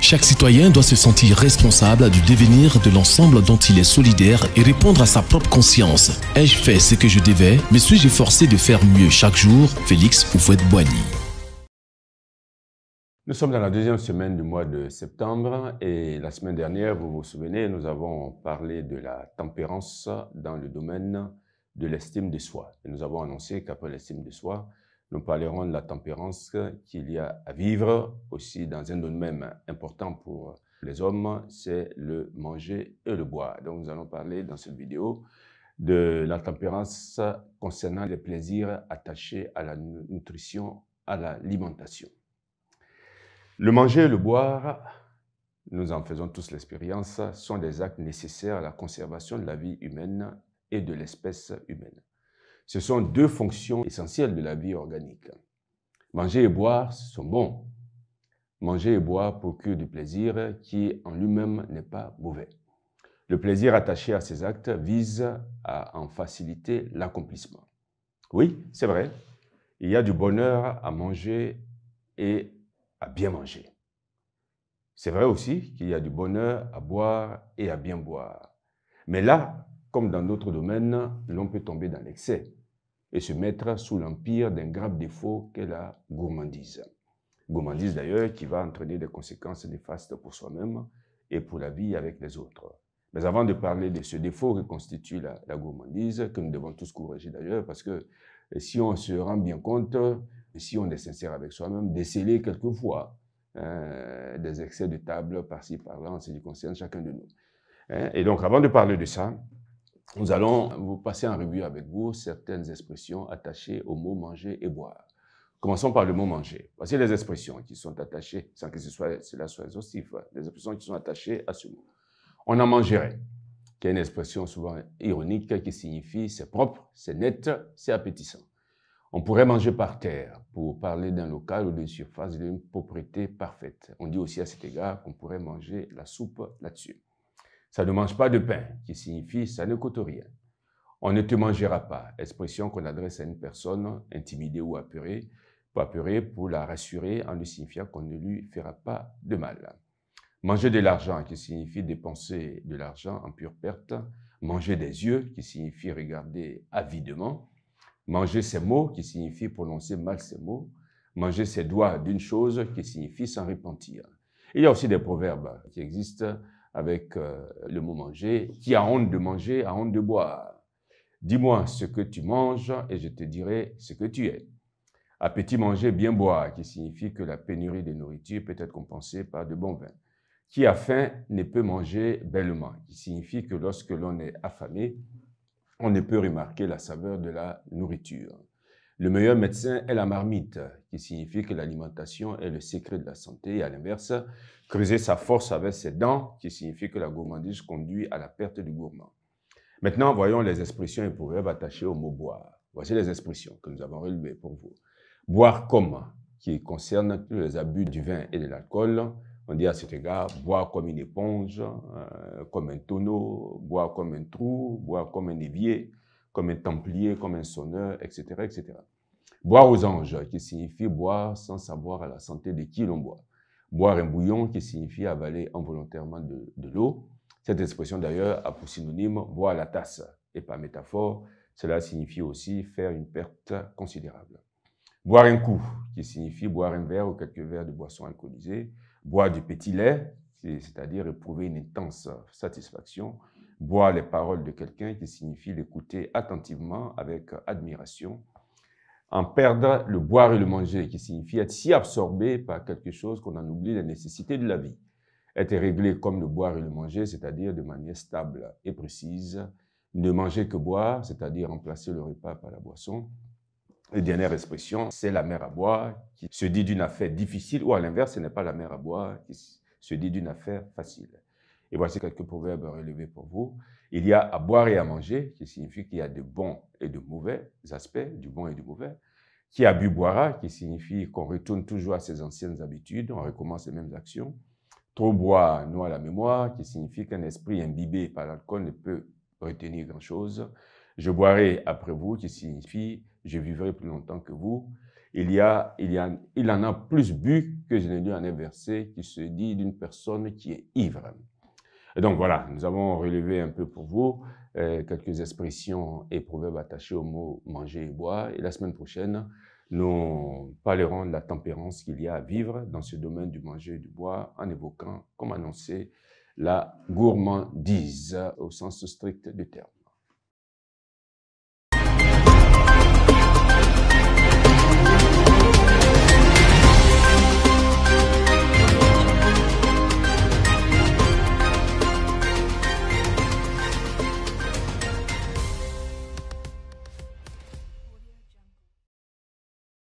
Chaque citoyen doit se sentir responsable du devenir de l'ensemble dont il est solidaire et répondre à sa propre conscience. Ai-je fait ce que je devais? Me suis-je forcé de faire mieux chaque jour? Félix Houphouët-Boigny. Nous sommes dans la deuxième semaine du mois de septembre et la semaine dernière, vous vous souvenez, nous avons parlé de la tempérance dans le domaine de l'estime de soi. Et nous avons annoncé qu'après l'estime de soi, nous parlerons de la tempérance qu'il y a à vivre aussi dans un domaine important pour les hommes, c'est le manger et le boire. Donc nous allons parler dans cette vidéo de la tempérance concernant les plaisirs attachés à la nutrition, à l'alimentation. Le manger et le boire, nous en faisons tous l'expérience, sont des actes nécessaires à la conservation de la vie humaine et de l'espèce humaine. Ce sont deux fonctions essentielles de la vie organique. Manger et boire sont bons. Manger et boire procure du plaisir qui en lui-même n'est pas mauvais. Le plaisir attaché à ces actes vise à en faciliter l'accomplissement. Oui, c'est vrai, il y a du bonheur à manger et à bien manger. C'est vrai aussi qu'il y a du bonheur à boire et à bien boire. Mais là, comme dans d'autres domaines, l'on peut tomber dans l'excès et se mettre sous l'empire d'un grave défaut qu'est la gourmandise. Gourmandise d'ailleurs qui va entraîner des conséquences néfastes pour soi-même et pour la vie avec les autres. Mais avant de parler de ce défaut que constitue la gourmandise, que nous devons tous corriger d'ailleurs, parce que si on se rend bien compte, si on est sincère avec soi-même, déceler quelquefois des excès de table par-ci, par-là, en ce qui concerne chacun de nous. Et donc, avant de parler de ça, nous allons vous passer en revue avec vous certaines expressions attachées au mot manger et boire. Commençons par le mot manger. Voici les expressions qui sont attachées, sans que cela soit exhaustif, les expressions qui sont attachées à ce mot. On en mangerait, qui est une expression souvent ironique qui signifie c'est propre, c'est net, c'est appétissant. On pourrait manger par terre pour parler d'un local ou d'une surface d'une propriété parfaite. On dit aussi à cet égard qu'on pourrait manger la soupe là-dessus. Ça ne mange pas de pain, qui signifie ça ne coûte rien. On ne te mangera pas, expression qu'on adresse à une personne intimidée ou apeurée, pour la rassurer en lui signifiant qu'on ne lui fera pas de mal. Manger de l'argent, qui signifie dépenser de l'argent en pure perte. Manger des yeux, qui signifie regarder avidement. Manger ses mots, qui signifie prononcer mal ses mots. Manger ses doigts d'une chose, qui signifie s'en repentir. Il y a aussi des proverbes qui existent avec le mot manger. Qui a honte de manger a honte de boire. Dis-moi ce que tu manges et je te dirai ce que tu es. Appétit manger, bien boire, qui signifie que la pénurie de nourriture peut être compensée par de bons vins. Qui a faim ne peut manger bellement, qui signifie que lorsque l'on est affamé, on ne peut remarquer la saveur de la nourriture. Le meilleur médecin est la marmite, qui signifie que l'alimentation est le secret de la santé. Et à l'inverse, creuser sa force avec ses dents, qui signifie que la gourmandise conduit à la perte du gourmand. Maintenant, voyons les expressions et proverbes attachés au mot boire. Voici les expressions que nous avons relevées pour vous. Boire comme, qui concerne tous les abus du vin et de l'alcool. On dit à cet égard, boire comme une éponge, comme un tonneau, boire comme un trou, boire comme un évier, comme un templier, comme un sonneur, etc., etc. Boire aux anges, qui signifie boire sans savoir à la santé de qui l'on boit. Boire un bouillon, qui signifie avaler involontairement de l'eau. Cette expression d'ailleurs a pour synonyme boire la tasse. Et par métaphore, cela signifie aussi faire une perte considérable. Boire un coup, qui signifie boire un verre ou quelques verres de boisson alcoolisée. Boire du petit lait, c'est-à-dire éprouver une intense satisfaction. Boire les paroles de quelqu'un, qui signifie l'écouter attentivement avec admiration. En perdre le boire et le manger, qui signifie être si absorbé par quelque chose qu'on en oublie les nécessités de la vie. Être réglé comme le boire et le manger, c'est-à-dire de manière stable et précise. Ne manger que boire, c'est-à-dire remplacer le repas par la boisson. Et dernière expression, c'est la mer à boire, qui se dit d'une affaire difficile, ou à l'inverse, ce n'est pas la mer à boire, qui se dit d'une affaire facile. Et voici quelques proverbes relevés pour vous. Il y a à boire et à manger, qui signifie qu'il y a de bons et de mauvais aspects, du bon et du mauvais. Qui a bu boira, qui signifie qu'on retourne toujours à ses anciennes habitudes, on recommence les mêmes actions. Trop boire noie la mémoire, qui signifie qu'un esprit imbibé par l'alcool ne peut retenir grand-chose. Je boirai après vous, qui signifie je vivrai plus longtemps que vous. Il en a plus bu que je n'ai lu en un verset qui se dit d'une personne qui est ivre. Et donc voilà, nous avons relevé un peu pour vous quelques expressions et proverbes attachés au mot manger et boire. Et la semaine prochaine, nous parlerons de la tempérance qu'il y a à vivre dans ce domaine du manger et du boire en évoquant, comme annoncé, la gourmandise au sens strict du terme.